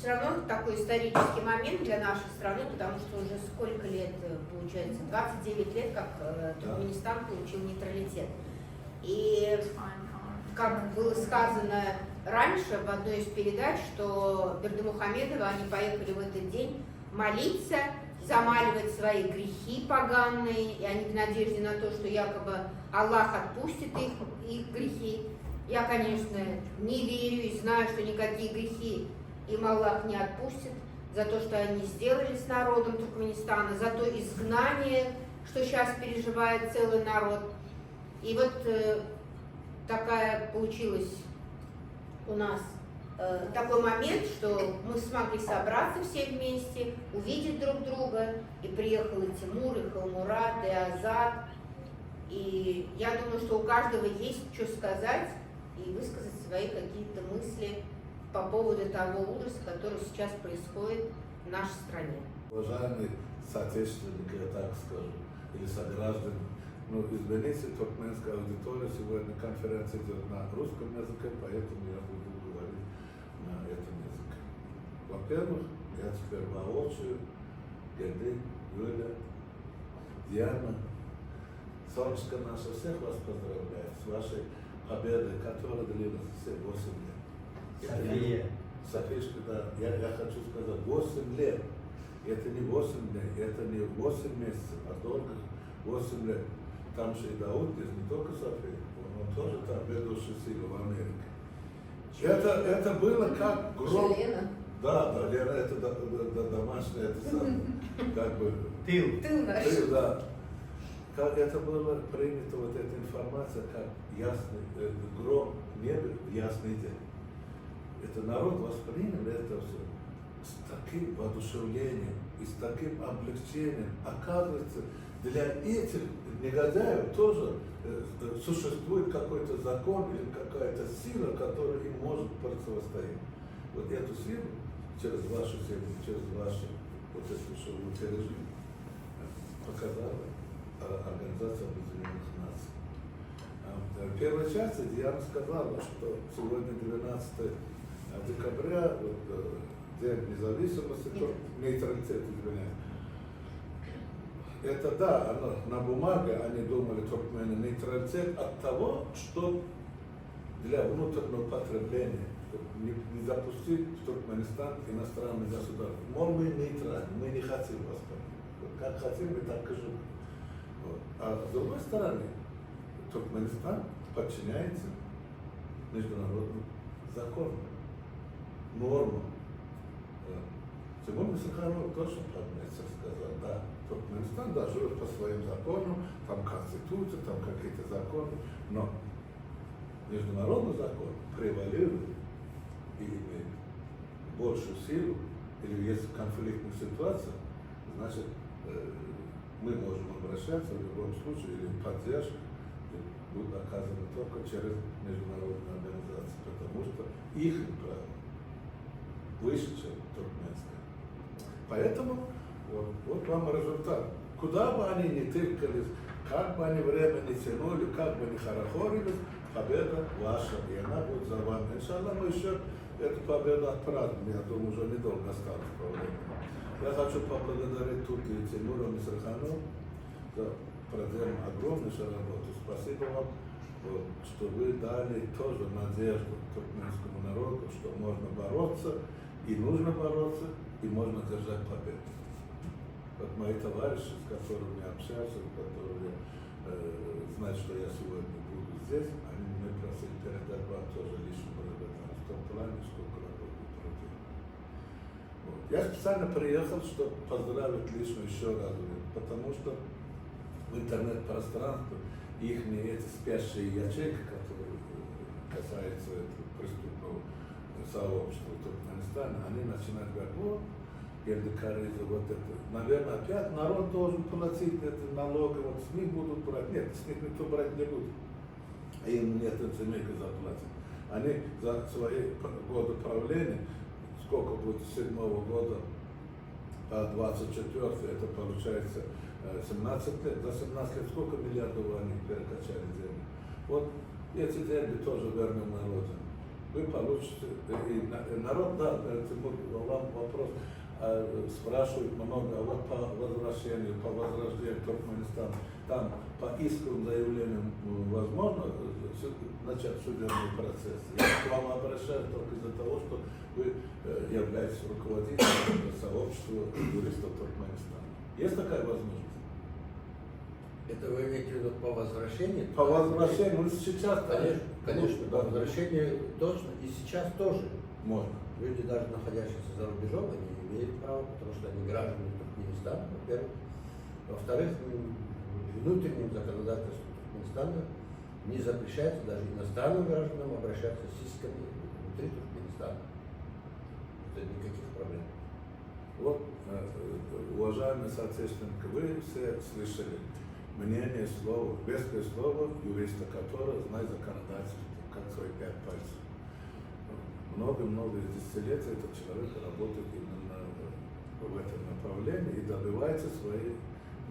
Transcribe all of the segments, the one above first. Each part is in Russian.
все равно такой исторический момент для нашей страны, потому что уже сколько лет, получается, 29 лет, как Туркменистан получил нейтралитет. И как было сказано раньше в одной из передач, что Бердымухамедова, они поехали в этот день молиться, замаливать свои грехи поганые, и они в надежде на то, что якобы Аллах отпустит их грехи. Я, конечно, не верю и знаю, что никакие грехи им Аллах не отпустит за то, что они сделали с народом Туркменистана, за то изгнание, что сейчас переживает целый народ. И вот такая получилась у нас такой момент, что мы смогли собраться все вместе, увидеть друг друга, и приехал и Тимур, и Халмурат, и Азат. И я думаю, что у каждого есть что сказать и высказать свои какие-то мысли по поводу того ужаса, который сейчас происходит в нашей стране. Уважаемые соотечественники, я так скажу, или сограждане, ну, извините, туркменская аудитория, сегодня конференция идет на русском языке, поэтому я буду говорить на этом языке. Во-первых, я теперь воочию, Герды, Юля, Диана, солнышко наше, всех вас поздравляю с вашей победой, которая длилась все 8 лет. София. Софишка, да, я хочу сказать, 8 лет. Это не 8 дней, это не 8 месяцев, а только 8 лет. Там же и Дауд, здесь не только София, он тоже там ведущий силы в Америке. Это было как гром. Лена. Да, Лена, это домашнее, это самое, как бы... Тыл наш. Тыл, да. Как это было принято, вот эта информация, как ясный гром в небе в ясный день. Это народ воспринял это все с таким воодушевлением и с таким облегчением. Оказывается, для этих негодяев тоже существует какой-то закон или какая-то сила, которая им может противостоять. Вот эту силу, через вашу силу, через вашу вот эту режим, показала Организация Объединенных Наций. В первой части Диана сказала, что сегодня 12 декабря, вот, День независимости, нейтралитет, извиняюсь. Это да, оно, на бумаге они думали, туркмены, нейтралитет от того, что для внутреннего потребления, чтобы не запустить в Туркменистан иностранные государства. Мол, мы нейтральны, мы не хотим вас понять. Вот как хотим, мы так и живем. Вот. А с другой стороны, Туркменистан подчиняется международным законам, нормам. Тимур Мисаханов точно подметил, сказал, да, Туркменистан да, живет по своим законам, там конституция, там какие-то законы, но международный закон превалирует и имеет большую силу, или если конфликтная ситуация, значит, мы можем обращаться в любом случае, или поддержка будет оказана только через международные организации, потому что их право выше, чем туркменское. Поэтому вот вам результат. Куда бы они ни тыкались, как бы они время не тянули, как бы ни хорохорились, победа ваша, и она будет за вами. Иншаллах, мы еще эту победу отпразднуем, я думаю, уже недолго осталось по времени. Я хочу поблагодарить тут и Тимура Мисаханова за проделанную огромнейшую работу. Спасибо вам, вот, что вы дали тоже надежду туркменскому народу, что можно бороться, и нужно бороться, и можно держать победу. Вот мои товарищи, с которыми я общался, которые знают, что я сегодня буду здесь, они меня просили передать вам тоже личную благодарность в том плане, сколько работы проделали. Вот. Я специально приехал, чтобы поздравить лично еще раз, потому что в интернет-пространстве их эти спящие ячейки, которые касаются преступного сообщества в Туркменистане, они начинают говорить, вот, Гердекариза, вот это. Наверное, опять народ должен платить эти налоги, вот с них будут брать. Нет, с них никто брать не будет. Им нет земелька заплатить. Они за свои годы правления, сколько будет с 7 года по 24, это получается 17 лет. За 17 лет сколько миллиардов они перекачали землю? Вот эти деньги тоже вернем народу. вы получите, и народ, да, Тимур, вам вопрос, спрашивают много, а вот по возвращению, по возрождению Туркменистана, там по исковым заявлениям возможно начать судебный процесс? Я к вам обращаюсь только из-за того, что вы являетесь руководителем сообщества юристов Туркменистана. Есть такая возможность? Это вы имеете в виду по возвращению? По возвращению, ну сейчас, Конечно, по возвращению точно, и сейчас тоже. Можно. Люди, даже находящиеся за рубежом, они имеют право, потому что они граждане Туркменистана, во-первых. Во-вторых, внутренним законодательством Туркменистана не запрещается даже иностранным гражданам обращаться с исками внутри Туркменистана. Это никаких проблем. Вот, уважаемые соотечественники, вы все слышали мнение, слово, веское слово юриста, который знает законодательство, как свои 5 пальцев. Много-много десятилетий этот человек работает именно в этом направлении и добивается своих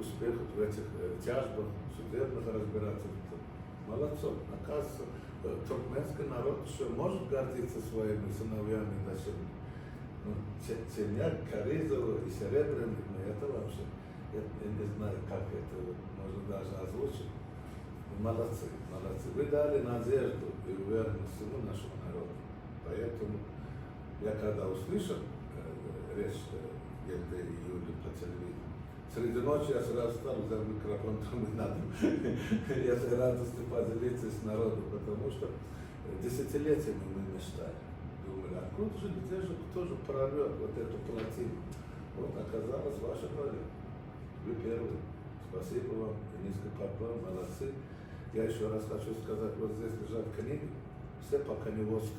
успехов в этих тяжбах, судебных разбирательствах. Молодцом, оказывается, туркменский народ еще может гордиться своими сыновьями и дочерьми. Ну, Черняк, Каризова и Серебряных, ну это вообще, я не знаю, как это можно даже озвучить. Молодцы, молодцы. Вы дали надежду и уверенность всему нашему народу. Поэтому я когда услышал речь Гельды и Юли по телевидению, среди ночи я сразу стал взял микрофон, думаю, надо этой радостью поделиться с народом, потому что десятилетиями мы мечтали. Думали, откуда же, где же, кто же прорвет вот эту плотину? Вот оказалось ваша роля. Вы первые. Спасибо вам, низкий поклон, молодцы. Я еще раз хочу сказать, вот здесь лежат книги, все пока не воздух.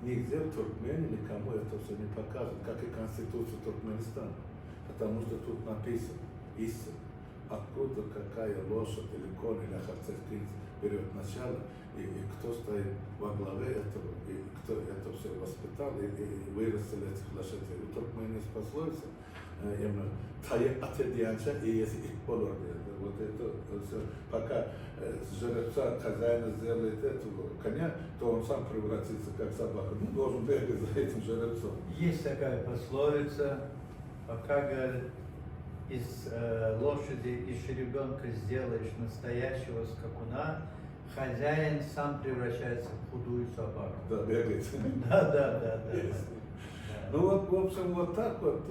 Нигде в Туркмении никому это все не показывают, как и Конституция Туркменистана. Потому что тут написано истина. Откуда какая лошадь или конь или ахарцевский берет начало, и кто стоит во главе этого, и кто это все воспитал, и вырастил этих лошадей. У Туркмении пословица, именно «Тая атедианча и если их полор». Вот это все. Пока жеребца хозяина сделает этого коня, то он сам превратится как собака. Ну, должен бегать за этим жеребцом. Есть такая пословица, пока, говорит, из лошади, из ребенка сделаешь настоящего скакуна, хозяин сам превращается в худую собаку. Да, бегает. Да. Ну вот, в общем, вот так вот.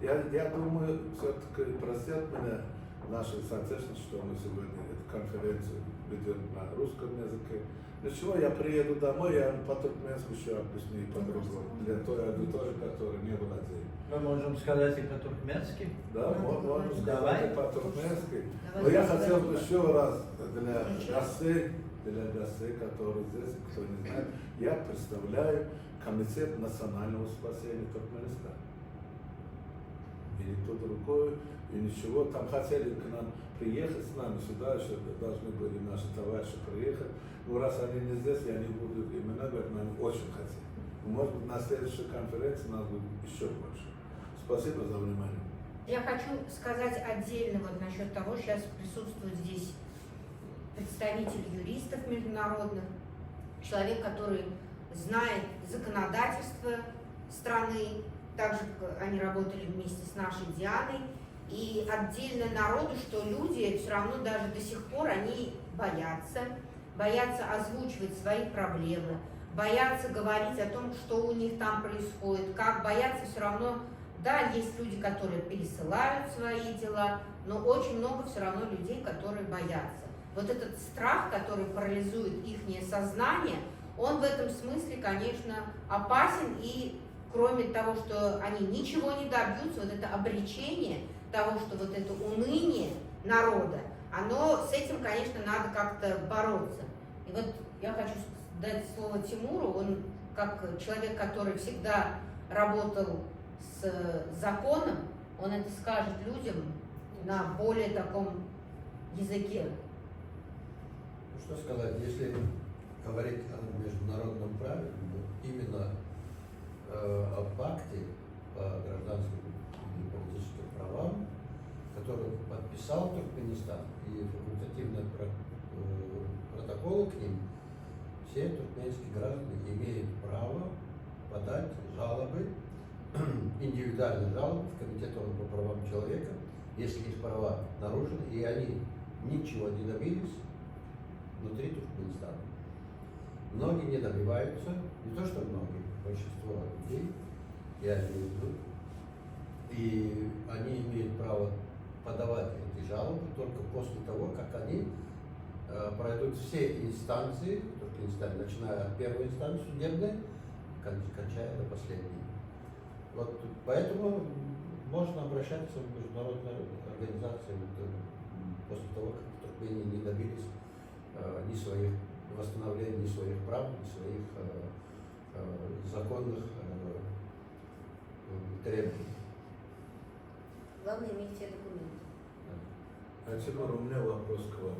Я думаю, все-таки простят меня наши соотечественники, что мы сегодня эту конференцию ведем на русском языке. Для чего я приеду домой, я по-туркменски еще объясню и по-другому. Для той аудитории, которая не владеет. Мы можем сказать и по-туркменски? Да, можно сказать Давай. и по-туркменски. Но я хотел бы еще раз для гостей, которые здесь, кто не знает, я представляю Комитет национального спасения Туркменистана. И никто другой, и ничего. Там хотели к нам приехать с нами сюда, еще должны были наши товарищи приехать. Но раз они не здесь, я не буду имена говорить, но они очень хотят. Может быть, на следующей конференции нас будет еще больше. Спасибо за внимание. Я хочу сказать отдельно вот насчет того, сейчас присутствует здесь представитель юристов международных, человек, который знает законодательство страны, также они работали вместе с нашей Дианой, и отдельно народу, что люди все равно даже до сих пор они боятся озвучивать свои проблемы, боятся говорить о том, что у них там происходит, как боятся все равно. Да, есть люди, которые пересылают свои дела, но очень много все равно людей, которые боятся. Вот этот страх, который парализует их сознание, он в этом смысле, конечно, опасен. И кроме того, что они ничего не добьются, вот это обречение того, что вот это уныние народа, с этим, конечно, надо как-то бороться. И вот я хочу дать слово Тимуру, он как человек, который всегда работал с законом, он это скажет людям на более таком языке. Ну, что сказать, если говорить о международном праве, именно о пакте по гражданским и политическим правам, который подписал Туркменистан, и факультативные протоколы к ним все туркменские граждане имеют право подать жалобы, индивидуальные жалобы в Комитет ООН по правам человека, если их права нарушены, и они ничего не добились внутри Туркменистана. Многие не добиваются, не то что многие, большинство людей, я имею в виду, и они имеют право подавать эти жалобы только после того, как они пройдут все инстанции в Туркменистане, начиная от первой инстанции судебной, кончая до последней. Вот поэтому можно обращаться в международные организации после того, как в Туркмении не добились ни своих восстановления, ни своих прав, ни своих законных требований. Главное иметь все документы. А Тимур, у меня вопрос к вам.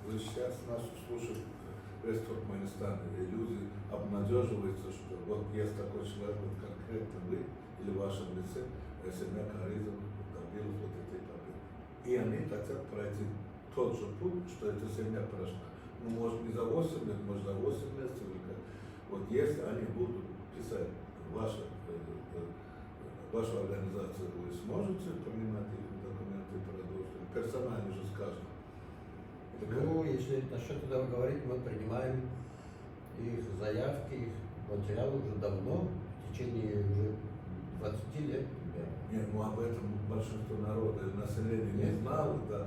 Вы сейчас нас слушают весь Туркменистан, и люди обнадеживаются, что вот есть такой человек, вот конкретно вы, или в вашем лице, семья Каризова добилась вот этой победы. И они хотят пройти тот же путь, что эта семья прошла. Ну, может, не за 8 лет, может, за 8 месяцев или как. Вот если они будут писать вашу организацию, вы сможете принимать их документы и продолжить? Персонально же скажем. Ну, если насчет этого говорить, мы принимаем их заявки, их материалы уже давно, в течение уже 20 лет примерно. Нет, ну об этом большинство народа и населения не знало, да.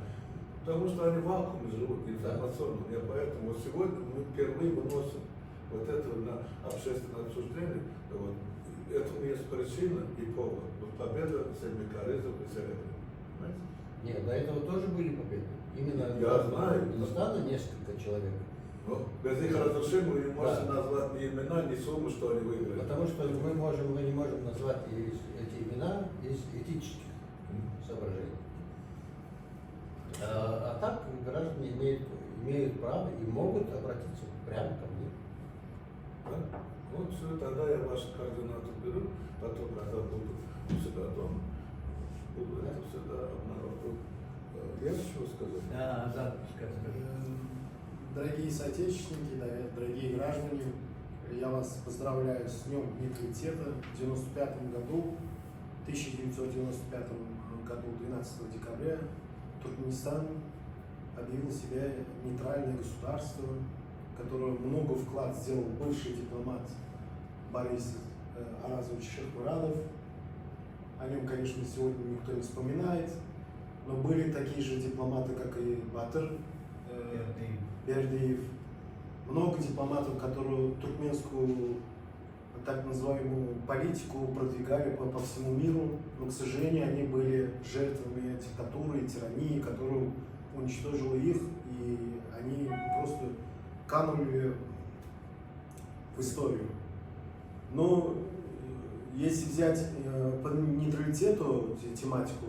Потому что они в вакууме живут информационно. И поэтому сегодня мы впервые выносим вот это на общественное обсуждение. Вот. Этому есть причина и повод. Вот победа семьи Каризов и Серебряных. Понимаете? Нет, до этого тоже были победы. Именно Я знаю. Туркменистана несколько человек. Но без их разрешения вы не можете назвать ни имена, ни сумму, что они выиграли. Потому что мы не можем назвать эти имена из этических соображений. А так граждане имеют право и могут обратиться прямо ко мне. Да? Вот все, тогда я ваши координаты беру, потом, когда буду у себя дома, буду это всегда обнародовать. Я хочу сказать. Да, скажи. Дорогие соотечественники, дорогие граждане, я вас поздравляю с Днем нейтралитета. В 1995 году, 12 декабря, Туркменистан объявил себя нейтральное государство, которое много вклад сделал бывший дипломат Борис Аразович Шахмурадов. О нем, конечно, сегодня никто не вспоминает, но были такие же дипломаты, как и Батыр Бердыев. Много дипломатов, которые туркменскую так называемую политику продвигали по всему миру, но, к сожалению, они были жертвами диктатуры и тирании, которая уничтожила их, и они просто канули в историю. Но если взять по нейтралитету тематику,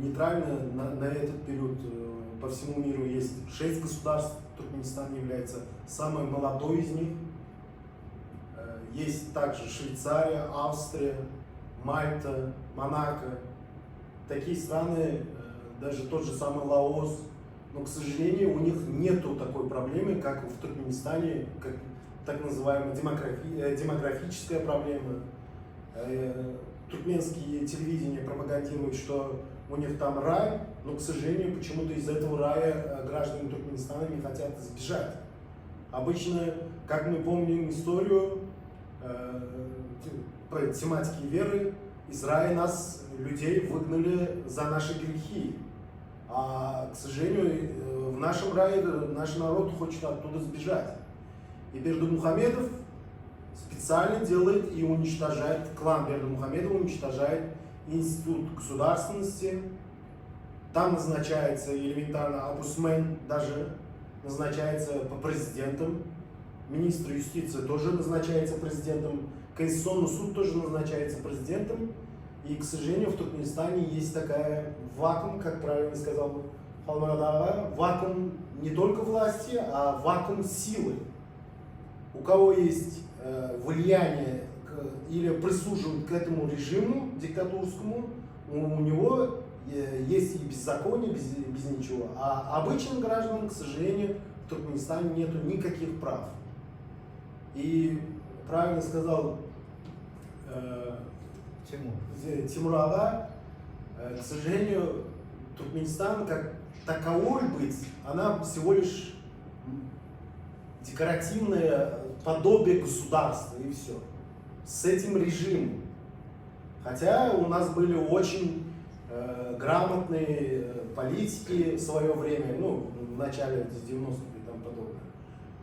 нейтрально на этот период по всему миру есть 6 государств, Туркменистан является самым молодой из них. Есть также Швейцария, Австрия, Мальта, Монако. Такие страны, даже тот же самый Лаос. Но, к сожалению, у них нету такой проблемы, как в Туркменистане, как так называемая демографическая проблема. Туркменские телевидения пропагандируют, что у них там рай, но, к сожалению, почему-то из этого рая граждане Туркменистана не хотят сбежать. Обычно, как мы помним историю по тематике веры, из рая нас, людей, выгнали за наши грехи. А, к сожалению, в нашем рае наш народ хочет оттуда сбежать. И Бердымухамедов специально делает и уничтожает, клан Бердымухамедова уничтожает институт государственности. Там назначается элементарно Абусмен, даже назначается по президентам. Министр юстиции тоже назначается президентом. Конституционный суд тоже назначается президентом. И, к сожалению, в Туркменистане есть такая вакуум, как правильно сказал Халмарадава, вакуум не только власти, а вакуум силы. У кого есть влияние или прислуживают к этому режиму диктатурскому, у него есть и беззаконие, без ничего. А обычным гражданам, к сожалению, в Туркменистане нету никаких прав. И правильно сказал Тимур Ага, к сожалению, Туркменистан как таковой быть, она всего лишь декоративное подобие государства и все. С этим режимом. Хотя у нас были очень грамотные политики в свое время, ну, в начале 90-х и тому подобное.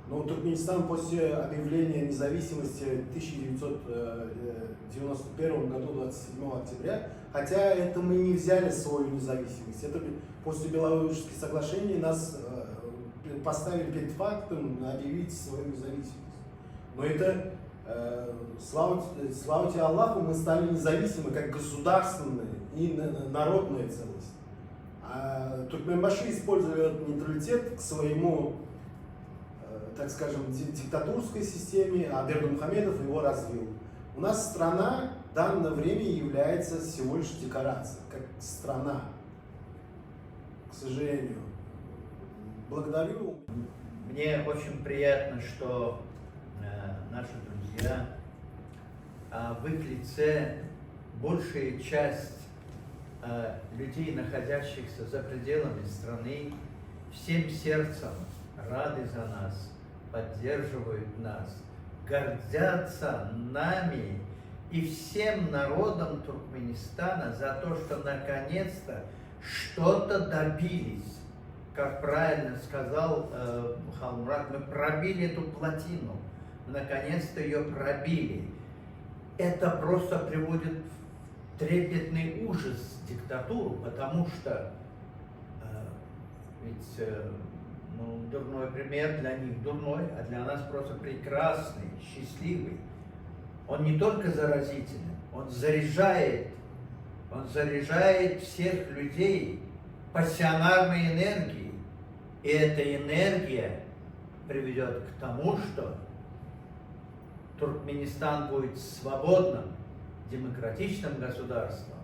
Но Туркменистан после объявления независимости в 1991 году, 27 октября, хотя это мы не взяли свою независимость, это после Беловежских соглашений нас поставили перед фактом объявить свою независимость. Но это, слава тебе Аллаху, мы стали независимы как государственная и народная целость. А туркменбаши использовали этот нейтралитет к своему, так скажем, диктатурской системе, а Бердымухамедов его развил. У нас страна в данное время является всего лишь декорацией, как страна, к сожалению. Благодарю. Мне очень приятно, что наши друзья, в их лице большая часть людей, находящихся за пределами страны, всем сердцем рады за нас, поддерживают нас, гордятся нами и всем народом Туркменистана за то, что наконец-то что-то добились. Как правильно сказал Халмурат, мы пробили эту плотину, наконец-то ее пробили. Это просто приводит в трепетный ужас диктатуру, потому что ведь дурной пример для них дурной, а для нас просто прекрасный, счастливый. Он не только заразительный, он заряжает всех людей пассионарной энергией. И эта энергия приведет к тому, что Туркменистан будет свободным, демократичным государством.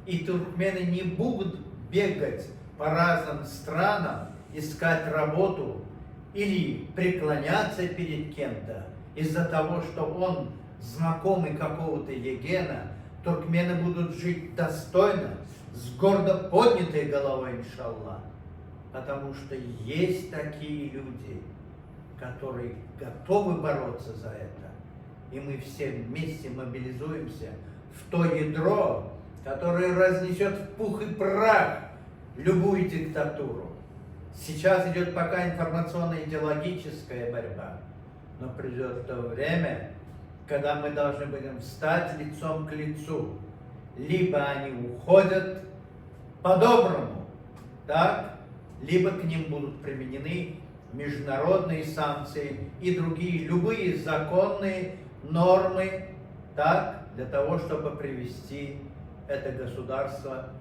И туркмены не будут бегать по разным странам, искать работу или преклоняться перед кем-то из-за того, что он знакомый какого-то Егена. Туркмены будут жить достойно, с гордо поднятой головой, иншаллах. Потому что есть такие люди, которые готовы бороться за это. И мы все вместе мобилизуемся в то ядро, которое разнесет в пух и прах любую диктатуру. Сейчас идет пока информационно-идеологическая борьба, но придет то время, когда мы должны будем встать лицом к лицу. Либо они уходят по-доброму, так, либо к ним будут применены международные санкции и другие, любые законные нормы, так, для того, чтобы привести это государство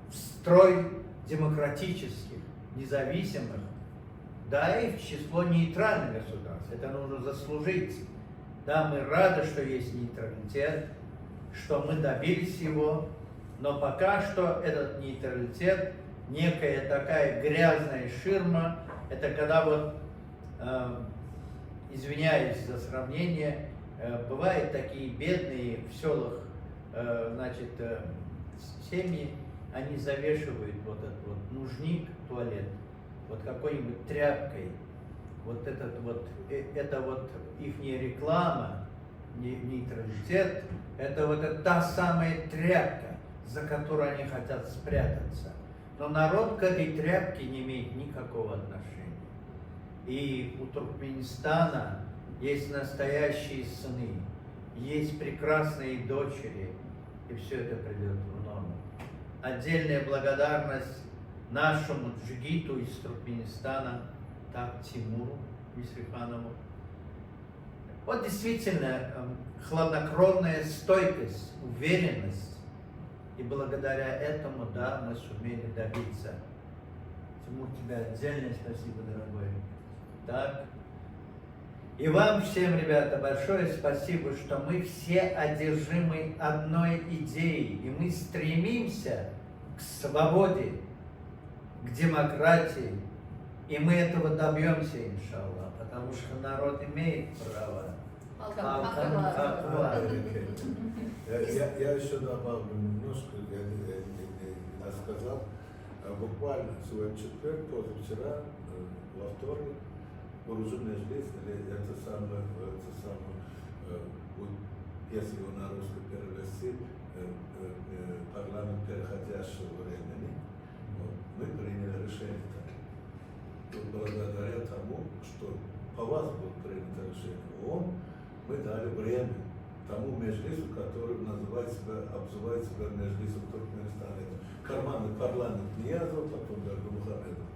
в строй демократических, независимых, да и в число нейтральных государств. Это нужно заслужить. Да, мы рады, что есть нейтралитет, что мы добились его, но пока что этот нейтралитет, некая такая грязная ширма, это когда вот, извиняюсь за сравнение, бывают такие бедные в селах, значит, семьи, они завешивают вот этот вот нужник, туалет, вот какой-нибудь тряпкой, вот этот вот, это вот ихняя реклама, нейтралитет, это вот та самая тряпка, за которой они хотят спрятаться. Но народ к этой тряпке не имеет никакого отношения. И у Туркменистана есть настоящие сыны, есть прекрасные дочери, и все это придет в норму. Отдельная благодарность нашему джигиту из Туркменистана, так, Тимуру Мисриханову. Вот действительно хладнокровная стойкость, уверенность. И благодаря этому, да, мы сумели добиться. Тимур, тебе отдельное спасибо, дорогой. Так. И вам всем, ребята, большое спасибо, что мы все одержимы одной идеей. И мы стремимся к свободе, к демократии. И мы этого добьемся, иншаллах. Потому что народ имеет право. Я еще добавлю немножко, я не сказал. Буквально сегодня четверг, позавчера, во вторник, вооруженные здесь, это самое, если его на русский перевести, парламент переходящего времени, мы приняли решение так. Благодаря тому, что по вас было принято решение ООН, мы дали время тому межлису, который обзывает себя межлисом Туркменистана. Карманный парламент Ниязов, потом Бердымухамедов.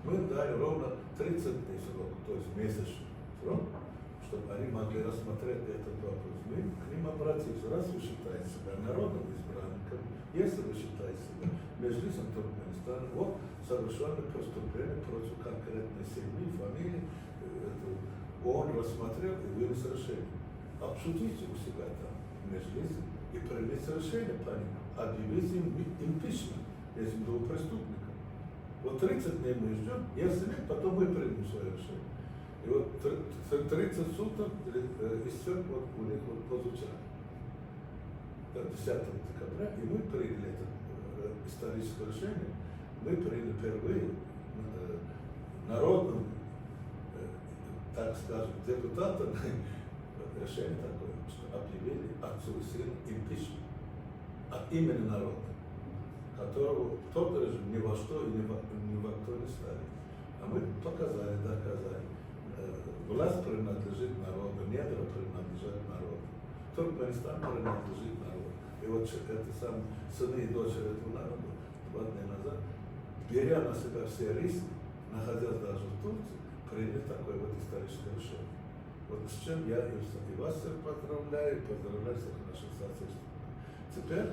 Мы дали ровно 30 дней срок, то есть месячный срок, чтобы они могли рассмотреть этот вопрос. Мы к ним обратились. Раз вы считаете себя народным избранником, если вы считаете себя межлисом Туркменистана, вот совершенно преступление против конкретной семьи, фамилии, он рассмотрел и вынес решение. Обсудите у себя там межлисе и принять решение по ним. Объявите им импичмент этим двум преступникам. Вот 30 дней мы ждем, если нет, потом мы примем свое решение. И вот 30 суток истек вот у них вот позавчера, 10 декабря, и мы приняли это историческое решение. Мы приняли впервые народным, так скажем, депутатам решение такое, что объявили отцу и сыну импичмент от имени народа, которого тот режим ни во что и ни во кто не ставит. А мы показали, доказали. Власть принадлежит народу, недра принадлежат народу. Туркменистан принадлежит народу. И вот это сам сыны и дочери этого народа 2 дня назад, беря на себя все риски, находясь даже в Турции, приняли такое вот историческое решение. Вот с чем я и вас всех поздравляю, и поздравляю всех наших соотечественников. Теперь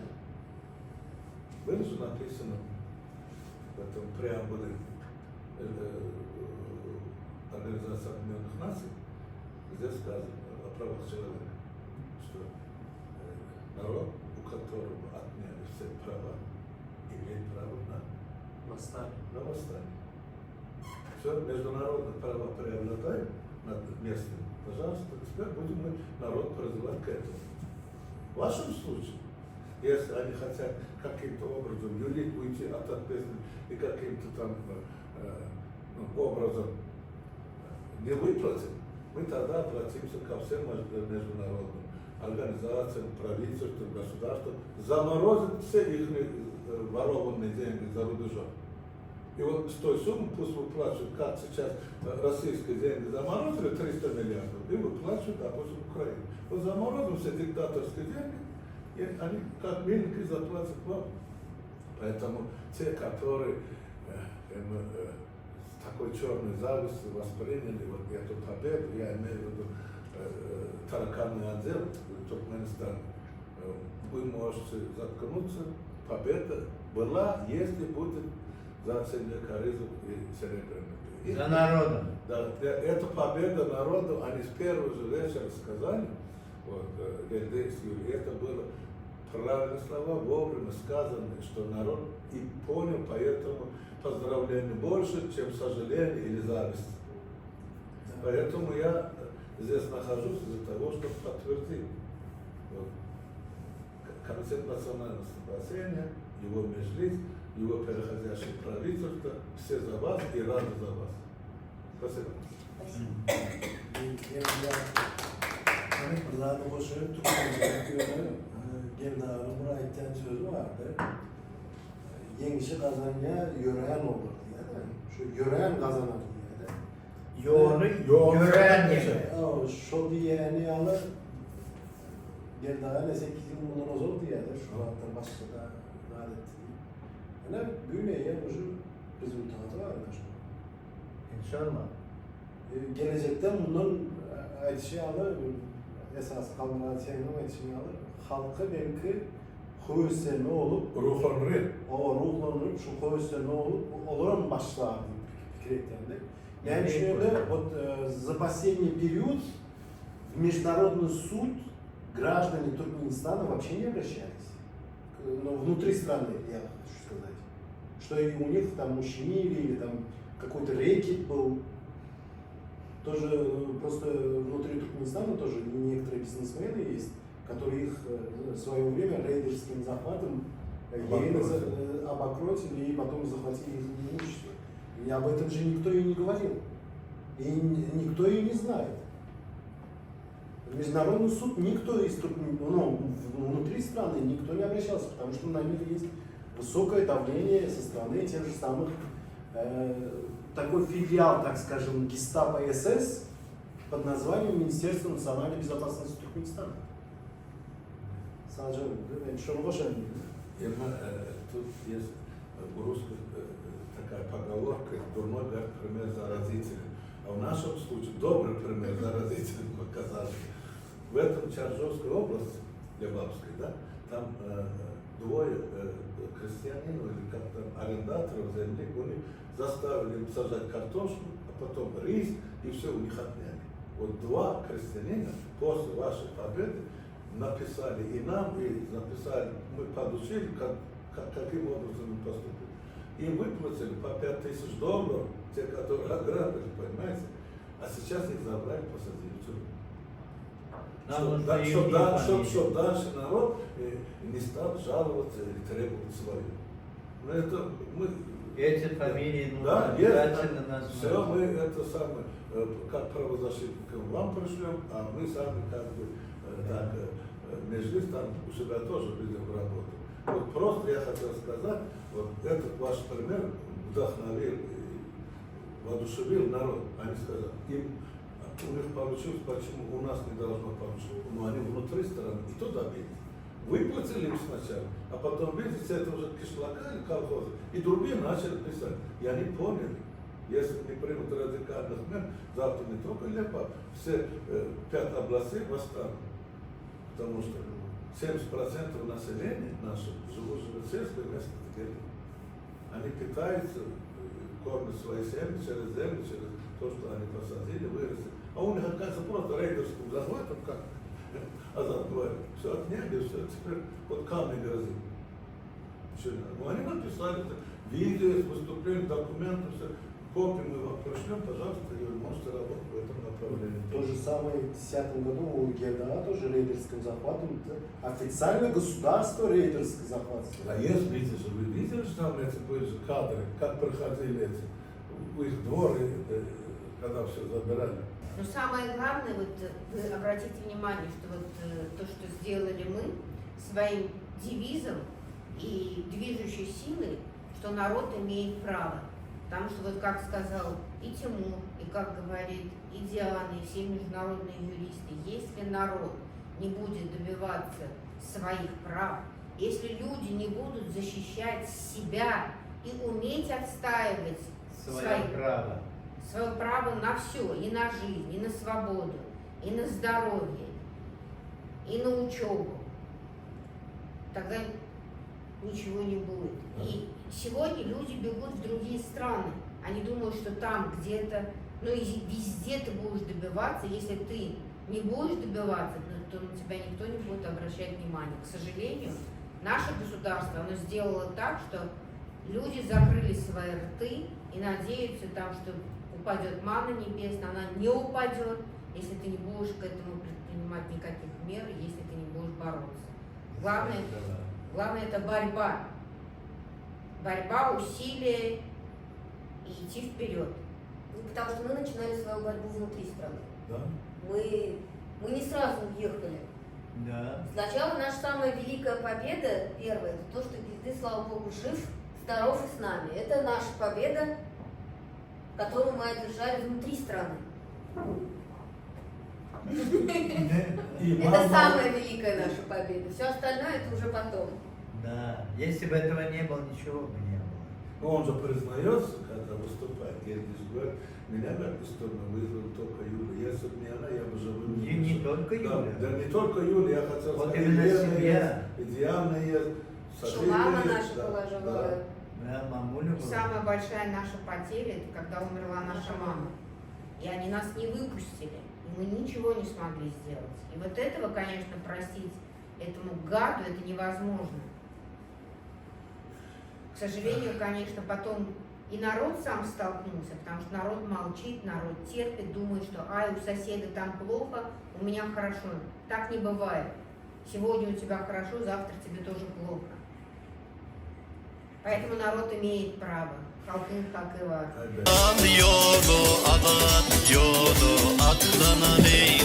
было же написано в этом преамбуле Организации Объединенных Наций, где сказано о правах человека, что народ, у которого отняли все права, имеет право на восстание. Все, международные права преобладают над местными. Пожалуйста, теперь будем мы народ призывать к этому. В вашем случае, если они хотят каким-то образом юрить, уйти от ответственности и каким-то там образом не выплатим, мы тогда обратимся ко всем международным организациям, правительствам, государствам, заморозим все их ворованные деньги за рубежом. И вот с той суммы пусть выплачивают, как сейчас российские деньги заморозили 300 миллиардов, и выплачивают, допустим, Украину. Вот заморозим все диктаторские деньги, и они как миленькие заплатят вам. Поэтому те, которые с такой черной завистью восприняли вот эту победу, я имею в виду тараканный отдел Туркменистана, вы можете заткнуться, победа была, если будет за Цельдекаризм и Серебряный. За народом. Да, это победа народу, они с первого же вечера сказали, вот, Гельдейс Юрий, это было правильные слова, вовремя сказанные, что народ и понял, поэтому поздравление больше, чем сожаление или зависть. Поэтому я здесь нахожусь из-за того, чтобы подтвердить. Вот. Комитет национального спасения, его межлиц, его переходящее правительство, все за вас и рады за вас. Спасибо. Zaten boşuna Türkiye'nin geldi ağrı buraya iten sözü vardı. Yengişi kazanmaya yöreyen olur diye. Şu yöreyen kazanır diye. Gören yeri. Şu diyeni alır. Geldi ağrı 8 yıl bundan zor diye. Şu hatta başka da adet değil. Yani büyümeye bu rezultatı var. İnşallah. Gelecekte bundan aytışını alır. Esas kalmadan senin aytışını alır. Halkı belki koyuslarına olup Ruhlanır. o ruhlanıp şu koyuslarına olup olurum başlar fikir ettiğinde. Yani şöyle за последний период в Международный суд граждане Туркменистана вообще не обращались. Но внутри страны, я хочу сказать. Что и у них там ущемили или там какой-то рэкет был. Тоже просто внутри Туркменистана тоже некоторые бизнесмены есть, которые их в свое время рейдерским захватом обокротили и потом захватили их имущество. И об этом же никто и не говорил. И никто и не знает. В Международный суд никто из внутри страны никто не обращался, потому что на них есть высокое давление со стороны тех же самых, такой филиал, так скажем, гестапо СС под названием Министерство национальной безопасности Туркменистана. Санджар, что вы уважаете? Тут есть в русской такая поговорка: дурной пример заразителен. А в нашем случае добрый пример заразителен показали. В этом Чаржовской области, Лебабской, да, там двое крестьянинов или как там арендаторов земли, они заставили сажать картошку, а потом рис, и все у них отняли. Вот два крестьянина после вашей победы написали и нам, и написали, мы подучили, каким образом мы поступили. Им выплатили по $5000, те, которые ограбили, понимаете? А сейчас их забрали, посадили в тюрьму. Чтобы дальше народ не стал жаловаться или требовать свое. Но это мы... Эти фамилии нужно да, обязательно назвать. Все, мы это самое, как правозащитникам вам пришлем, а мы сами как бы так, Меджлис там у себя тоже ведем работу. Вот просто я хотел сказать, вот этот ваш пример вдохновил, воодушевил народ. Они сказали, у них получилось, почему у нас не должно получиться. Но они внутри страны и то добились. Выплатили им сначала, а потом, видите, это уже кишлака или колхозы, и другие начали писать. И они поняли, если не примут радикальных мер, завтра не только Лепа, все 5 областей восстанут. Потому что 70% населения нашего живут в сельской местности. Они питаются, кормят свои семьи через землю, через то, что они посадили, вырастили. А у них, оказывается, просто рейдерским захватом, как Азат говорит, все отняли, все, теперь вот камни грозит. Ну, они написали это, видео, выступления, документы, все. Копии мы вам пришлем, пожалуйста, и вы можете работать в этом направлении. То же самое в 2010 году у ГДА тоже рейдерским захватом. Официально государство рейдерский захват. А есть, видите, вы видели, что там эти были же кадры, как проходили эти, в их дворы, когда все забирали. Но самое главное, вот вы обратите внимание, что вот то, что сделали мы своим девизом и движущей силой, что народ имеет право. Потому что, вот как сказал и Тимур, и как говорит и Диана, и все международные юристы, если народ не будет добиваться своих прав, если люди не будут защищать себя и уметь отстаивать Свое право. свое право на все, и на жизнь, и на свободу, и на здоровье, и на учебу, тогда ничего не будет. И сегодня люди бегут в другие страны. Они думают, что там где-то, ну и везде ты будешь добиваться. Если ты не будешь добиваться, то на тебя никто не будет обращать внимания. К сожалению, наше государство, оно сделало так, что люди закрыли свои рты и надеются там, что упадет манна небесная. Она не упадет, если ты не будешь к этому предпринимать никаких мер, если ты не будешь бороться. Главное это борьба. Борьба, усилия и идти вперед. Ну, потому что мы начинали свою борьбу внутри страны. Да? Мы не сразу уехали. Да. Сначала наша самая великая победа, первая, это то, что Гизды, слава Богу, жив, здоров и с нами. Это наша победа, которую мы одержали внутри страны. Это самая великая наша победа. Все остальное это уже потом. Да. Если бы этого не было, ничего бы не было. Но он же признается, когда выступает, говорит, меня как исторно вызвали только Юля. Если бы не она, я бы живу. И не только Юля. Да, не только Юля, я хотел Вот сказать, именно Елена семья. есть, и Диана есть, Еще мама есть, наша да, была да. живая. Да, мамуля была. Самая большая наша потеря, это когда умерла наша мама. И они нас не выпустили. И мы ничего не смогли сделать. И вот этого, конечно, простить этому гаду это невозможно. К сожалению, конечно, потом И народ сам столкнулся, потому что народ молчит, народ терпит, думает, что ай, у соседа там плохо, у меня хорошо. Так не бывает. Сегодня у тебя хорошо, завтра тебе тоже плохо. Поэтому народ имеет право. Халкın hakkı var. Evet. Yolu adat, yolu atlananı